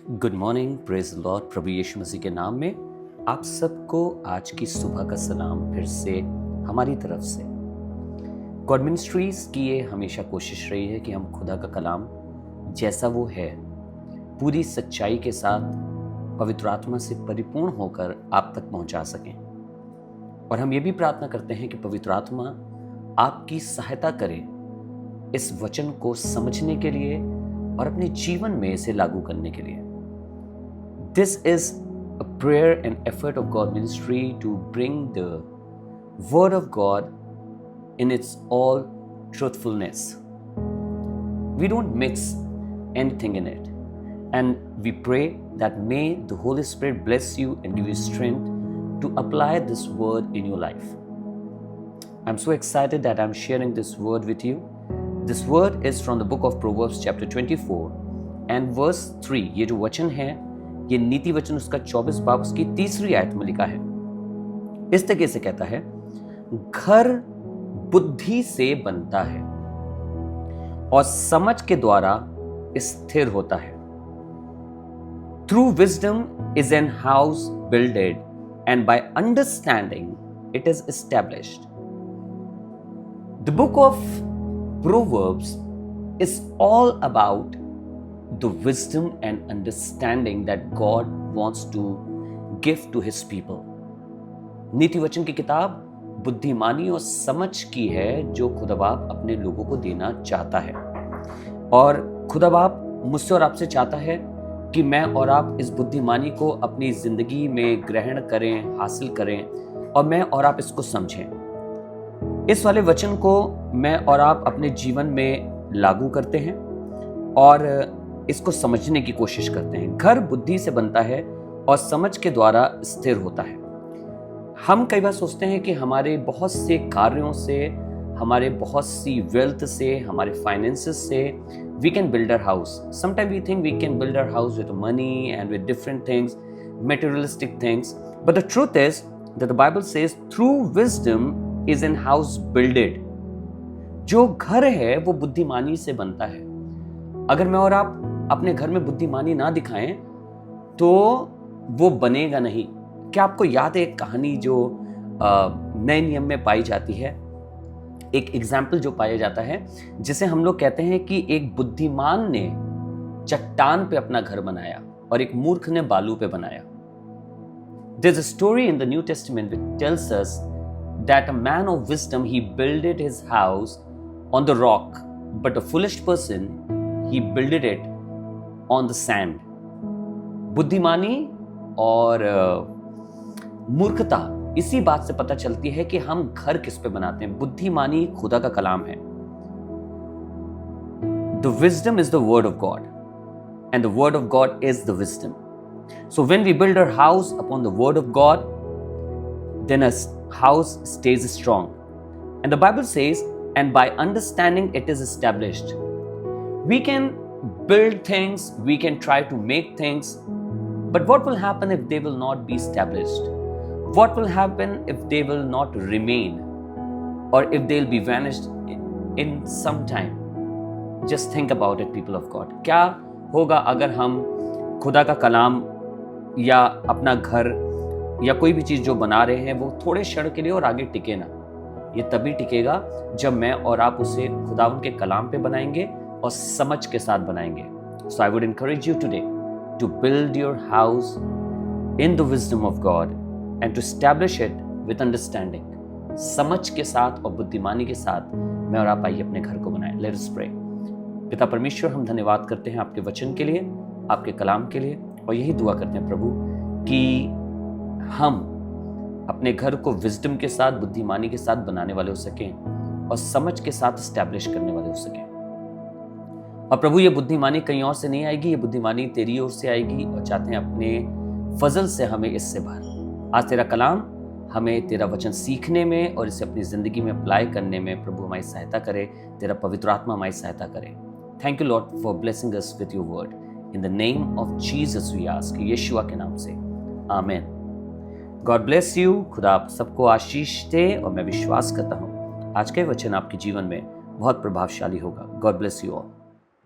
Good morning, praise the Lord. प्रभु यीशु मसीह के नाम में आप सबको आज की सुबह का सलाम फिर से हमारी तरफ से। गॉड मिनिस्ट्रीज की ये हमेशा कोशिश रही है कि हम खुदा का कलाम जैसा वो है पूरी सच्चाई के साथ पवित्र आत्मा से परिपूर्ण होकर आप तक पहुंचा सकें। और हम ये भी प्रार्थना करते हैं कि पवित्र आत्मा आपकी सहायता करे इस वचन को समझने के लिए और अपने जीवन में इसे लागू करने के लिए। This is a prayer and effort of God ministry to bring the word of God in its all truthfulness. We don't mix anything in it. And we pray that may the Holy Spirit bless you and give you strength to apply this word in your life. I'm so excited that I'm sharing this word with you. This word is from the book of Proverbs chapter 24 and verse 3. ये जो वचन है ये नीति वचन उसका 24 बाब उसकी 3री आयत में लिखा है। इस तरीके से कहता है, घर बुद्धि से बनता है और समझ के द्वारा स्थिर होता है। Through wisdom is an house builded and by understanding it is established. The book of Proverbs is all about the wisdom and understanding that God wants to give to his people. नीति वचन की किताब बुद्धिमानी और समझ की है जो खुदा बाप अपने लोगों को देना चाहता है। और खुदा बाप मुझसे और आपसे चाहता है कि मैं और आप इस बुद्धिमानी को अपनी जिंदगी में ग्रहण करें, हासिल करें और मैं और आप इसको समझें। इस वाले वचन को मैं और आप अपने जीवन में लागू करते हैं और इसको समझने की कोशिश करते हैं। घर बुद्धि से बनता है और समझ के द्वारा स्थिर होता है। हम कई बार सोचते हैं कि हमारे बहुत से कार्यों से, हमारे बहुत सी वेल्थ से, हमारे फाइनेंसेस से we can build our house. Sometime we think we can build our house with money and with different things, materialistic things, but the truth is that the Bible says through wisdom is an house builded. जो घर है वो बुद्धिमानी से बनता है। अगर मैं और आप अपने घर में बुद्धिमानी ना दिखाएं तो वो बनेगा नहीं। क्या आपको याद है एक कहानी जो नए नियम में पाई जाती है? एक एग्जाम्पल जो पाया जाता है जिसे हम लोग कहते हैं कि एक बुद्धिमान ने चट्टान पे अपना घर बनाया और एक मूर्ख ने बालू पे बनाया। There's a story in the New Testament which tells us that a man of wisdom he builded his house on the rock, but a foolish person he builded it on the sand. बुद्धिमानी और मूर्खता इसी बात से पता चलती है कि हम घर किस पे बनाते हैं। बुद्धिमानी खुदा का कलाम है। The wisdom is the word of God and the word of God is the wisdom. So when we build our house upon the word of God, then a house stays strong. And the Bible says, and by understanding it is established. We can build things, we can try to make things, but what will happen if they will not be established? What will happen if they will not remain, or if they'll be vanished in some time? Just think about it, people of God. क्या होगा अगर हम खुदा का कलाम या अपना घर या कोई भी चीज जो बना रहे हैं वो थोड़े क्षण के लिए और आगे टिके ना? ये तभी टिकेगा जब मैं और आप उसे खुदा के कलाम पे बनाएंगे और समझ के साथ बनाएंगे। So I would encourage you today to build your house in the wisdom of God and to establish it with understanding. समझ के साथ और बुद्धिमानी के साथ मैं और आप आइए अपने घर को बनाएं। Let us pray. पिता परमेश्वर, हम धन्यवाद करते हैं आपके वचन के लिए, आपके कलाम के लिए, और यही दुआ करते हैं प्रभु कि हम अपने घर को विजडम के साथ, बुद्धिमानी के साथ बनाने वाले हो सकें और समझ के साथ स्टैब्लिश करने वाले हो सकें। और प्रभु ये बुद्धिमानी कहीं और से नहीं आएगी, ये बुद्धिमानी तेरी ओर से आएगी और चाहते हैं अपने फजल से हमें इससे भर। आज तेरा कलाम हमें तेरा वचन सीखने में और इसे अपनी जिंदगी में अप्लाई करने में प्रभु हमारी सहायता करे। तेरा पवित्र आत्मा हमारी सहायता करे। Thank you Lord for blessing us with your word. In the name of Jesus we ask, Yeshua के नाम से, आमीन। God bless you. खुदा आप सबको आशीष दे और मैं विश्वास करता हूँ आज का वचन आपके जीवन में बहुत प्रभावशाली होगा। God bless you all.